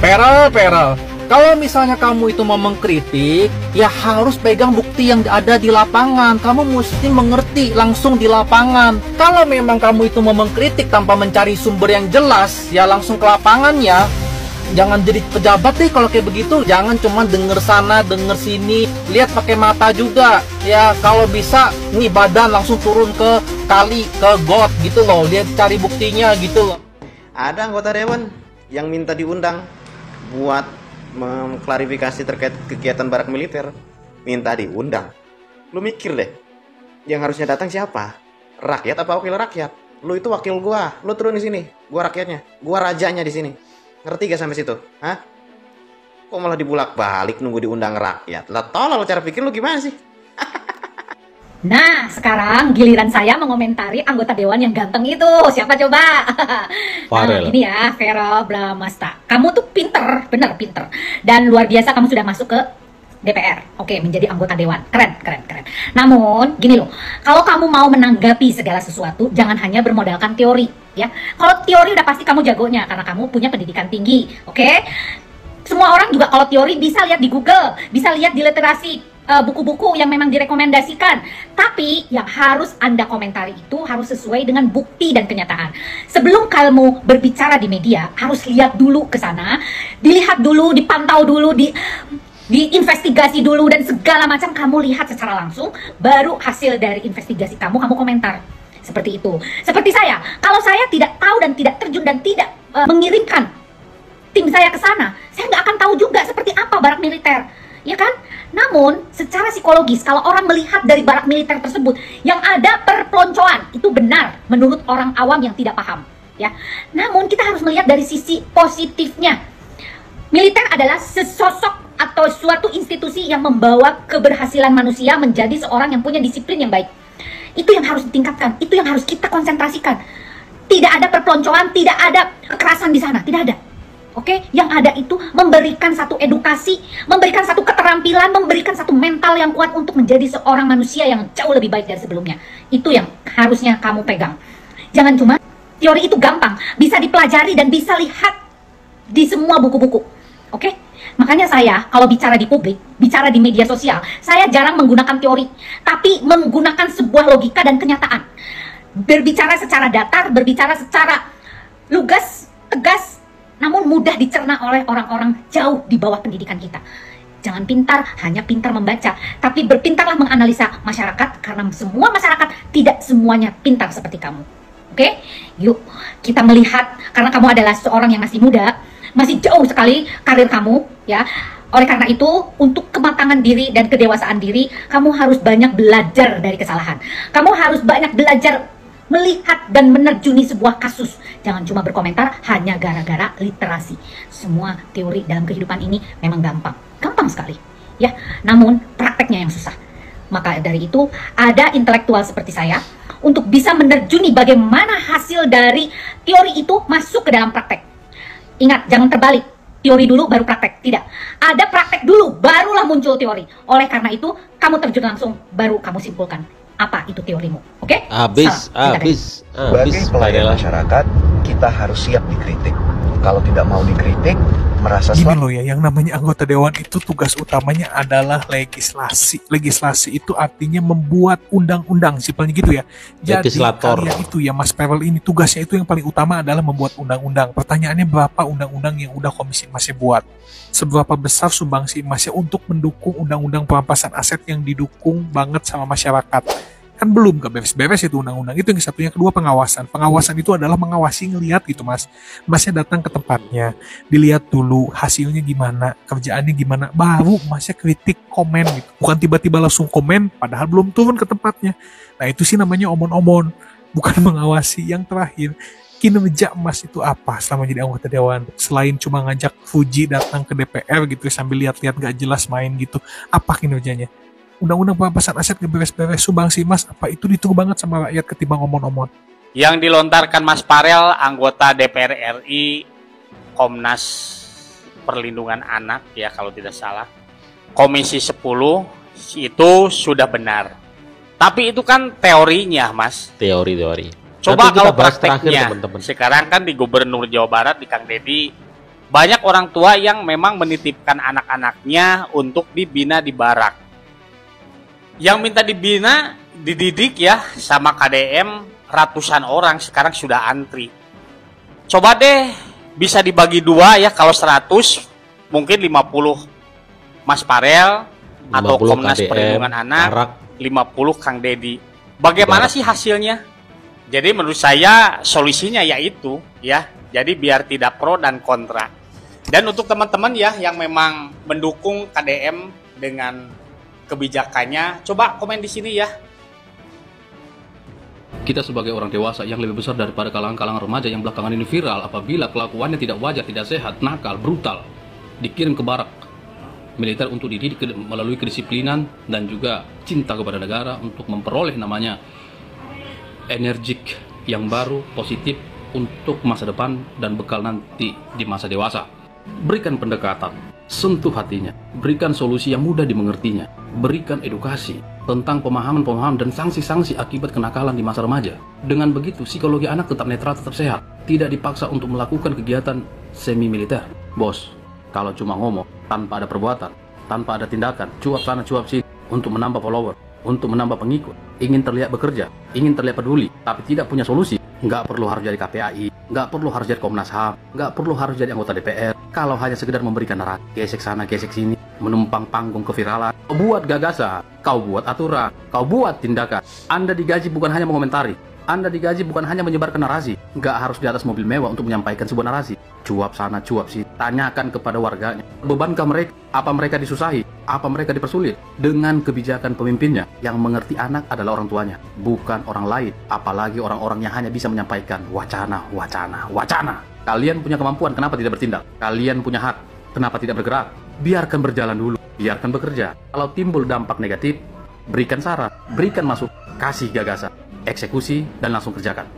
Perel, kalau misalnya kamu itu mau mengkritik, ya harus pegang bukti yang ada di lapangan. Kamu mesti mengerti langsung di lapangan. Kalau memang kamu itu mau mengkritik tanpa mencari sumber yang jelas, ya langsung ke lapangan ya. Jangan jadi pejabat deh kalau kayak begitu. Jangan cuma denger sana, denger sini. Lihat pakai mata juga. Ya kalau bisa nih badan langsung turun ke kali, ke got gitu loh. Lihat cari buktinya gitu loh. Ada anggota dewan yang minta diundang buat mengklarifikasi terkait kegiatan barak militer, minta diundang. Lu mikir deh, yang harusnya datang siapa? Rakyat apa wakil rakyat? Lu itu wakil gua, lu turun di sini. Gua rakyatnya, gua rajanya di sini. Ngerti gak sampai situ? Hah? Kok malah dibulak-balik nunggu diundang rakyat? Lah tolol cara pikir lu gimana sih? Nah, sekarang giliran saya mengomentari anggota dewan yang ganteng itu. Siapa coba? Nah, ini ya, Vero Bramasta. Kamu tuh pinter, bener pinter. Dan luar biasa kamu sudah masuk ke DPR. Oke, menjadi anggota dewan. Keren. Namun, gini loh. Kalau kamu mau menanggapi segala sesuatu, jangan hanya bermodalkan teori. Ya, kalau teori udah pasti kamu jagonya karena kamu punya pendidikan tinggi. Oke? Semua orang juga kalau teori bisa lihat di Google, bisa lihat di literasi. Buku-buku yang memang direkomendasikan. Tapi yang harus Anda komentari itu harus sesuai dengan bukti dan kenyataan. Sebelum kamu berbicara di media, harus lihat dulu ke sana, dilihat dulu, dipantau dulu, diinvestigasi dulu, dan segala macam kamu lihat secara langsung, baru hasil dari investigasi kamu komentar. Seperti itu. Seperti saya, kalau saya tidak tahu dan tidak terjun dan tidak mengirimkan tim saya ke sana, saya nggak akan tahu juga seperti apa barak militer. Ya kan? Namun, secara psikologis, kalau orang melihat dari barak militer tersebut, yang ada perpeloncoan, itu benar menurut orang awam yang tidak paham. Ya. Namun, kita harus melihat dari sisi positifnya. Militer adalah sesosok atau suatu institusi yang membawa keberhasilan manusia menjadi seorang yang punya disiplin yang baik. Itu yang harus ditingkatkan, itu yang harus kita konsentrasikan. Tidak ada perpeloncoan, tidak ada kekerasan di sana, tidak ada. Oke, yang ada itu memberikan satu edukasi, memberikan satu keterampilan, memberikan satu mental yang kuat untuk menjadi seorang manusia yang jauh lebih baik dari sebelumnya. Itu yang harusnya kamu pegang. Jangan cuma teori itu gampang, bisa dipelajari dan bisa lihat di semua buku-buku. Oke? Makanya saya kalau bicara di publik, bicara di media sosial, saya jarang menggunakan teori, tapi menggunakan sebuah logika dan kenyataan. Berbicara secara datar, berbicara secara lugas, tegas, namun mudah dicerna oleh orang-orang jauh di bawah pendidikan kita. Jangan pintar, hanya pintar membaca, tapi berpintarlah menganalisa masyarakat, karena semua masyarakat tidak semuanya pintar seperti kamu. Oke? Yuk, kita melihat, karena kamu adalah seorang yang masih muda, masih jauh sekali karir kamu, ya. Oleh karena itu, untuk kematangan diri dan kedewasaan diri, kamu harus banyak belajar dari kesalahan. Kamu harus banyak belajar melihat dan menerjuni sebuah kasus. Jangan cuma berkomentar hanya gara-gara literasi. Semua teori dalam kehidupan ini memang gampang sekali, ya. Namun prakteknya yang susah. Maka dari itu ada intelektual seperti saya untuk bisa menerjuni bagaimana hasil dari teori itu masuk ke dalam praktek. Ingat, jangan terbalik. Teori dulu baru praktek. Tidak. Ada praktek dulu barulah muncul teori. Oleh karena itu kamu terjun langsung baru kamu simpulkan apa itu teorimu. Oke? Habis. Sebagai pelayan masyarakat, kita harus siap dikritik. Kalau tidak mau dikritik, merasa Gini loh ya, yang namanya anggota dewan itu tugas utamanya adalah legislasi. Legislasi itu artinya membuat undang-undang, simpelnya gitu ya. Jadi kalian itu ya, Mas Perel ini tugasnya itu yang paling utama adalah membuat undang-undang. Pertanyaannya, berapa undang-undang yang udah Komisi Masnya buat? Seberapa besar sumbangsi Masnya untuk mendukung undang-undang perampasan aset yang didukung banget sama masyarakat? Kan belum, gak beres-beres itu undang-undang. Itu yang satunya. Kedua, pengawasan. Pengawasan itu adalah mengawasi, ngelihat gitu Mas. Masnya datang ke tempatnya, dilihat dulu hasilnya gimana, kerjaannya gimana, baru Masnya kritik, komen gitu. Bukan tiba-tiba langsung komen padahal belum turun ke tempatnya. Nah itu sih namanya omon-omon, bukan mengawasi. Yang terakhir, kinerja Mas itu apa selama jadi anggota dewan? Selain cuma ngajak Fuji datang ke DPR gitu sambil lihat-lihat gak jelas main gitu, apa kinerjanya? Undang-undang perampasan aset gak beres-beres, sumbangsi Mas apa itu ditunggu banget sama rakyat ketimbang omon-omon. Yang dilontarkan Mas Farel, anggota DPR RI, Komnas Perlindungan Anak ya kalau tidak salah, Komisi 10, itu sudah benar. Tapi itu kan teorinya Mas. Teori. Coba kalau prakteknya, teman-teman. Sekarang kan di Gubernur Jawa Barat, di Kang Deddy, banyak orang tua yang memang menitipkan anak-anaknya untuk dibina di barak. Yang minta dibina, dididik ya sama KDM ratusan orang sekarang sudah antri. Coba deh bisa dibagi dua ya, kalau 100 mungkin 50 Mas Farel atau Komnas KDM, Perlindungan Anak, Barak. 50 Kang Dedi. Bagaimana Barak sih hasilnya? Jadi menurut saya solusinya yaitu ya, jadi biar tidak pro dan kontra. Dan untuk teman-teman ya yang memang mendukung KDM dengan kebijakannya, coba komen di sini ya. Kita sebagai orang dewasa yang lebih besar daripada kalangan-kalangan remaja yang belakangan ini viral apabila kelakuannya tidak wajar, tidak sehat, nakal, brutal, dikirim ke barak militer untuk dididik melalui kedisiplinan dan juga cinta kepada negara untuk memperoleh namanya energik yang baru, positif untuk masa depan dan bekal nanti di masa dewasa. Berikan pendekatan, sentuh hatinya, berikan solusi yang mudah dimengertinya, berikan edukasi tentang pemahaman-pemahaman dan sanksi-sanksi akibat kenakalan di masa remaja. Dengan begitu, psikologi anak tetap netral, tetap sehat, tidak dipaksa untuk melakukan kegiatan semi-militer. Bos, kalau cuma ngomong, tanpa ada perbuatan, tanpa ada tindakan, cuap sana cuap sini, untuk menambah follower, untuk menambah pengikut, ingin terlihat bekerja, ingin terlihat peduli, tapi tidak punya solusi, nggak perlu harus jadi KPAI, nggak perlu harus jadi Komnas HAM, nggak perlu harus jadi anggota DPR. Kalau hanya sekedar memberikan narasi, gesek sana, gesek sini, menumpang panggung keviralan, kau buat gagasan, kau buat aturan, kau buat tindakan. Anda digaji bukan hanya mengomentari, Anda digaji bukan hanya menyebarkan narasi, nggak harus di atas mobil mewah untuk menyampaikan sebuah narasi. Cuap sana, cuap sini, tanyakan kepada warganya, bebankah mereka, apa mereka disusahi, apa mereka dipersulit. Dengan kebijakan pemimpinnya yang mengerti anak adalah orang tuanya, bukan orang lain, apalagi orang-orang yang hanya bisa menyampaikan wacana, wacana, wacana. Kalian punya kemampuan, kenapa tidak bertindak? Kalian punya hak, kenapa tidak bergerak? Biarkan berjalan dulu, biarkan bekerja. Kalau timbul dampak negatif, berikan saran, berikan masuk, kasih gagasan, eksekusi, dan langsung kerjakan.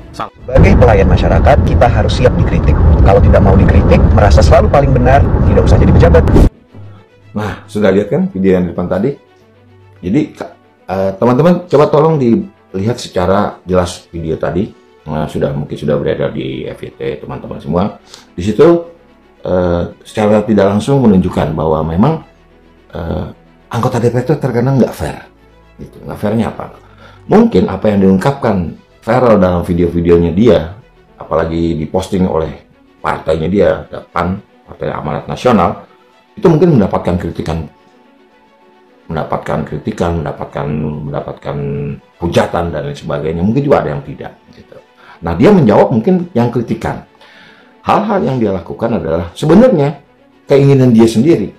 Sebagai pelayan masyarakat, kita harus siap dikritik. Kalau tidak mau dikritik, merasa selalu paling benar, tidak usah jadi pejabat. Nah, sudah lihat kan video yang di depan tadi? Jadi, teman-teman coba tolong dilihat secara jelas video tadi. Nah, mungkin sudah berada di FYT teman-teman semua. Di situ secara tidak langsung menunjukkan bahwa memang anggota DPR itu terkadang nggak fair. Gitu. Nggak fairnya apa? Mungkin apa yang diungkapkan viral dalam video-videonya dia, apalagi diposting oleh partainya dia, PAN, Partai Amanat Nasional, itu mungkin mendapatkan kritikan, mendapatkan hujatan dan lain sebagainya. Mungkin juga ada yang tidak. Gitu. Nah, dia menjawab mungkin yang kritikan. Hal-hal yang dia lakukan adalah sebenarnya keinginan dia sendiri.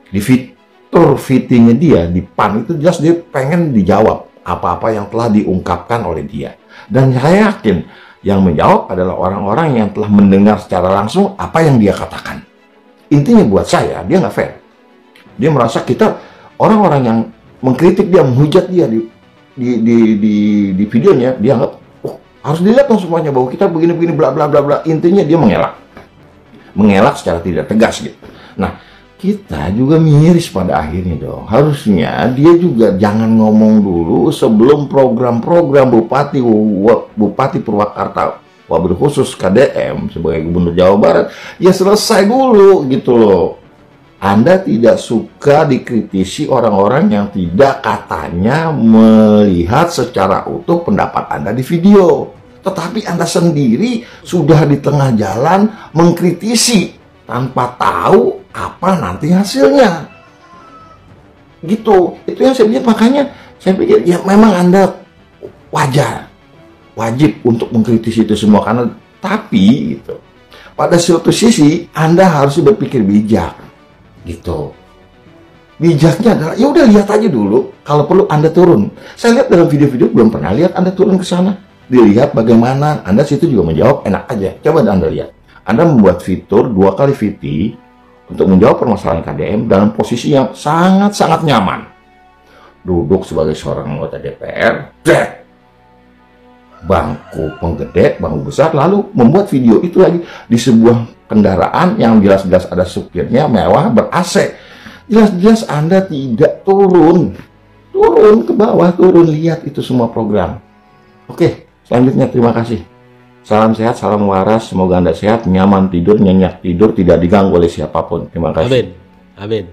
Di fitur fittingnya dia, di PAN itu jelas dia pengen dijawab apa-apa yang telah diungkapkan oleh dia. Dan saya yakin yang menjawab adalah orang-orang yang telah mendengar secara langsung apa yang dia katakan. Intinya buat saya, dia nggak fair. Dia merasa kita, orang-orang yang mengkritik dia, menghujat dia di videonya, dia anggap harus dilihat dong semuanya bahwa kita begini-begini bla bla bla bla. Intinya dia mengelak secara tidak tegas gitu. Nah, kita juga miris pada akhirnya dong. Harusnya dia juga jangan ngomong dulu sebelum program-program Bupati Purwakarta, wabil khusus KDM sebagai Gubernur Jawa Barat, ya selesai dulu gitu loh. Anda tidak suka dikritisi orang-orang yang tidak katanya melihat secara utuh pendapat Anda di video. Tetapi Anda sendiri sudah di tengah jalan mengkritisi tanpa tahu apa nanti hasilnya. Gitu. Itu yang saya lihat, makanya saya pikir ya memang Anda wajib untuk mengkritisi itu semua, karena tapi gitu. Pada suatu sisi Anda harus berpikir bijak. Gitu. Bijaknya adalah ya udah lihat aja dulu, kalau perlu Anda turun. Saya lihat dalam video-video belum pernah lihat Anda turun ke sana. Dilihat bagaimana Anda situ juga menjawab enak aja. Coba Anda lihat. Anda membuat fitur 2 kali VT untuk menjawab permasalahan KDM dalam posisi yang sangat-sangat nyaman. Duduk sebagai seorang anggota DPR, bangku penggede, bangku besar, lalu membuat video itu lagi di sebuah kendaraan yang jelas-jelas ada supirnya, mewah, ber-AC. Jelas-jelas Anda tidak turun ke bawah, lihat itu semua program. Oke, selanjutnya terima kasih. Salam sehat, salam waras. Semoga Anda sehat, nyaman tidur, nyenyak tidur, tidak diganggu oleh siapapun. Terima kasih. Amin. Amin.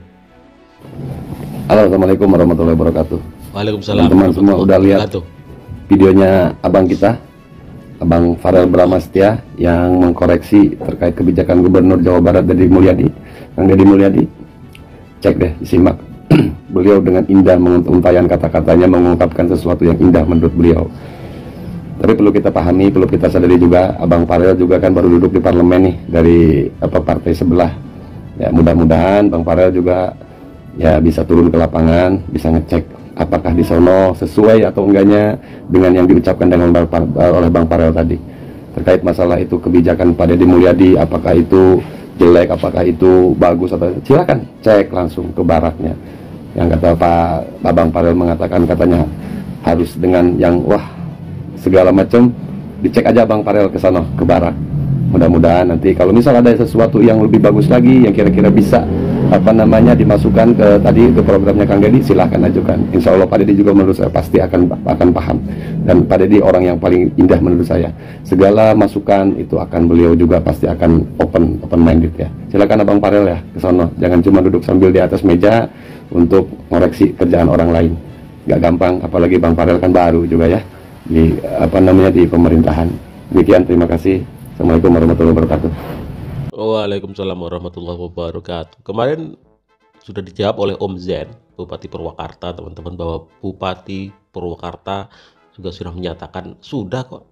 Halo, Assalamualaikum warahmatullahi wabarakatuh. Waalaikumsalam. Teman-teman semua udah lihat videonya abang kita, Abang Farel Bramastya, yang mengkoreksi terkait kebijakan Gubernur Jawa Barat Deddy Mulyadi. Kang Deddy Mulyadi, cek deh, disimak. Beliau dengan indah menguntayan kata-katanya, mengungkapkan sesuatu yang indah menurut beliau. Tapi perlu kita pahami, perlu kita sadari juga, Abang Farel juga kan baru duduk di parlemen nih dari partai sebelah. Ya, mudah-mudahan Bang Farel juga ya bisa turun ke lapangan, bisa ngecek apakah di sono sesuai atau enggaknya dengan yang diucapkan oleh Bang Farel tadi. Terkait masalah itu kebijakan Pak Deddy Mulyadi, apakah itu jelek, apakah itu bagus, atau silakan cek langsung ke baraknya. Yang kata Pak Bang Farel mengatakan katanya harus dengan yang wah segala macam, dicek aja Bang Farel ke sana, ke barak. Mudah-mudahan nanti kalau misal ada sesuatu yang lebih bagus lagi yang kira-kira bisa dimasukkan ke tadi ke programnya Kang Deddy, silahkan ajukan. Insya Allah Pak Deddy juga menurut saya pasti akan paham, dan Pak Deddy orang yang paling indah menurut saya. Segala masukan itu akan beliau juga pasti akan open minded ya. Silakan Abang Farel ya ke sana, jangan cuma duduk sambil di atas meja untuk koreksi kerjaan orang lain. Gak gampang, apalagi Bang Farel kan baru juga ya di di pemerintahan. Demikian, terima kasih. Assalamualaikum warahmatullahi wabarakatuh. Waalaikumsalam warahmatullahi wabarakatuh. Kemarin sudah dijawab oleh Om Zen, Bupati Purwakarta, teman-teman, bahwa Bupati Purwakarta juga sudah menyatakan sudah kok,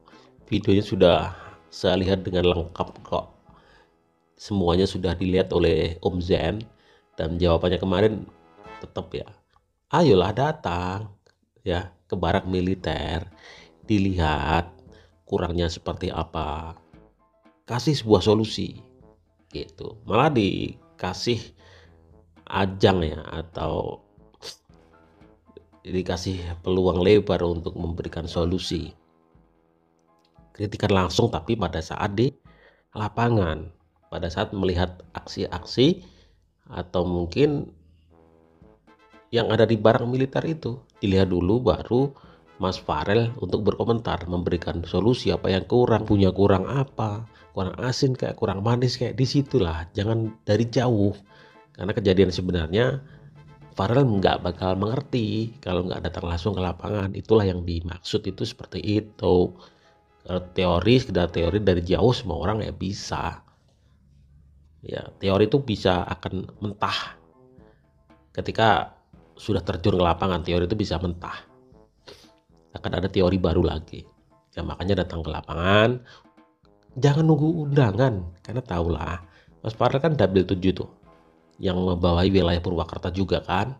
videonya sudah saya lihat dengan lengkap kok, semuanya sudah dilihat oleh Om Zen. Dan jawabannya kemarin tetap ya, ayolah datang ya ke barak militer, dilihat kurangnya seperti apa, kasih sebuah solusi gitu. Malah dikasih ajang ya, atau dikasih peluang lebar untuk memberikan solusi. Kritikan langsung, tapi pada saat di lapangan, pada saat melihat aksi-aksi atau mungkin yang ada di barak militer itu, dilihat dulu baru Mas Farel untuk berkomentar, memberikan solusi apa yang kurang, punya kurang apa, kurang asin kayak, kurang manis kayak, disitulah, jangan dari jauh. Karena kejadian sebenarnya Farel nggak bakal mengerti kalau nggak datang langsung ke lapangan. Itulah yang dimaksud itu seperti itu. Kalau teori, sekedar teori dari jauh semua orang ya bisa. Ya, teori itu bisa akan mentah. Ketika sudah terjun ke lapangan, teori itu bisa mentah. Akan ada teori baru lagi. Ya, makanya datang ke lapangan. Jangan nunggu undangan, karena tahulah Mas Farel kan Dapil 7 tuh, yang membawahi wilayah Purwakarta juga kan.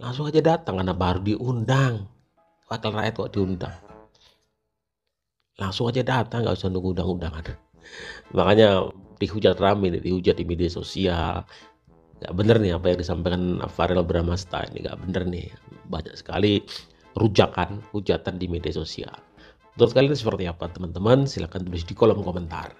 Langsung aja datang karena baru diundang. Wakil rakyat kok diundang. Langsung aja datang, nggak usah nunggu undang-undangan. Makanya dihujat rame nih, dihujat di media sosial. Nggak bener nih apa yang disampaikan Farel Bramastya ini, nggak bener nih. Banyak sekali hujatan di media sosial. Menurut kalian seperti apa teman-teman? Silahkan tulis di kolom komentar.